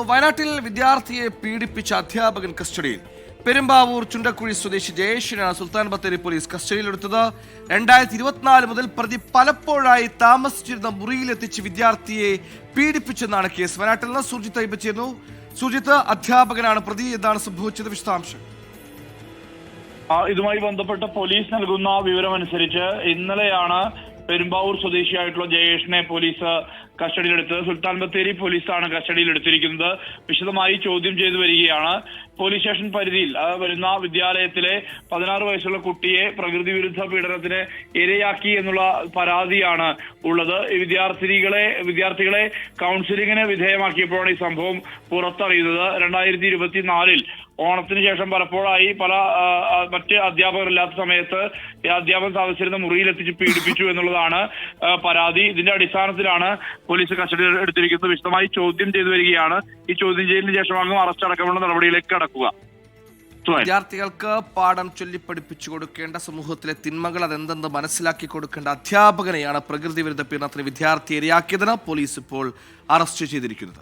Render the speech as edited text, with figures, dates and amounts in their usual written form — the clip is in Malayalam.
വയനാട്ടിൽ വിദ്യാർത്ഥിയെ പീഡിപ്പിച്ച അധ്യാപകൻ കസ്റ്റഡിയിൽ. പെരുമ്പാവൂർ ചുണ്ടക്കുഴി സ്വദേശി ജയേഷിനാണ് സുൽത്താൻ ബത്തേരി പോലീസ് കസ്റ്റഡിയിലെടുത്തത്. 2024 മുതൽ പ്രതി പലപ്പോഴായി താമസിച്ചിരുന്ന മുറിയിലെത്തിച്ച് വിദ്യാർത്ഥിയെ പീഡിപ്പിച്ചെന്നാണ് കേസ്. വയനാട്ടിൽ നിന്ന് സുർജിത്ത് അയ്യപ്പ ചേർന്നു. സുർജിത്ത്, അധ്യാപകനാണ് പ്രതി. എന്താണ് സംഭവിച്ചത്? വിശദാംശം. ഇതുമായി ബന്ധപ്പെട്ട പോലീസ് നൽകുന്ന വിവരമനുസരിച്ച് ഇന്നലെയാണ് പെരുമ്പാവൂർ സ്വദേശിയായിട്ടുള്ള ജയേഷിനെ പോലീസ് കസ്റ്റഡിയിലെടുത്തത്. സുൽത്താൻ ബത്തേരി പോലീസാണ് കസ്റ്റഡിയിലെടുത്തിരിക്കുന്നത്. വിശദമായി ചോദ്യം ചെയ്തു വരികയാണ്. പോലീസ് സ്റ്റേഷൻ പരിധിയിൽ വരുന്ന വിദ്യാലയത്തിലെ 16 വയസ്സുള്ള കുട്ടിയെ പ്രകൃതി വിരുദ്ധ പീഡനത്തിന് ഇരയാക്കി എന്നുള്ള പരാതിയാണ് ഉള്ളത്. ഈ വിദ്യാർത്ഥികളെ കൗൺസിലിങ്ങിന് വിധേയമാക്കിയപ്പോഴാണ് ഈ സംഭവം പുറത്തറിയുന്നത്. 2024 ഓണത്തിന് ശേഷം പലപ്പോഴായി മറ്റ് അധ്യാപകരില്ലാത്ത സമയത്ത് അധ്യാപകൻ താമസിച്ചിരുന്ന മുറിയിലെത്തിച്ച് പീഡിപ്പിച്ചു എന്നുള്ളതാണ് പരാതി. ഇതിന്റെ അടിസ്ഥാനത്തിലാണ് പോലീസ് കസ്റ്റഡി എടുത്തിരിക്കുന്നത്. വിശദമായി ചോദ്യം ചെയ്തു വരികയാണ്. ഈ ചോദ്യം ചെയ്യലിന് ശേഷമാകും അറസ്റ്റ് അടക്കമുള്ള നടപടിയിലേക്ക് കടക്കുക. വിദ്യാർത്ഥികൾക്ക് പാഠം ചൊല്ലിപ്പഠിപ്പിച്ചു കൊടുക്കേണ്ട, സമൂഹത്തിലെ തിന്മകൾ അതെന്തെന്ന് മനസ്സിലാക്കി കൊടുക്കേണ്ട അധ്യാപകനെയാണ് പ്രകൃതി വിരുദ്ധ പീഡനത്തിന് വിദ്യാർത്ഥി ഇരയാക്കിയതിന് പോലീസ് ഇപ്പോൾ അറസ്റ്റ് ചെയ്തിരിക്കുന്നത്.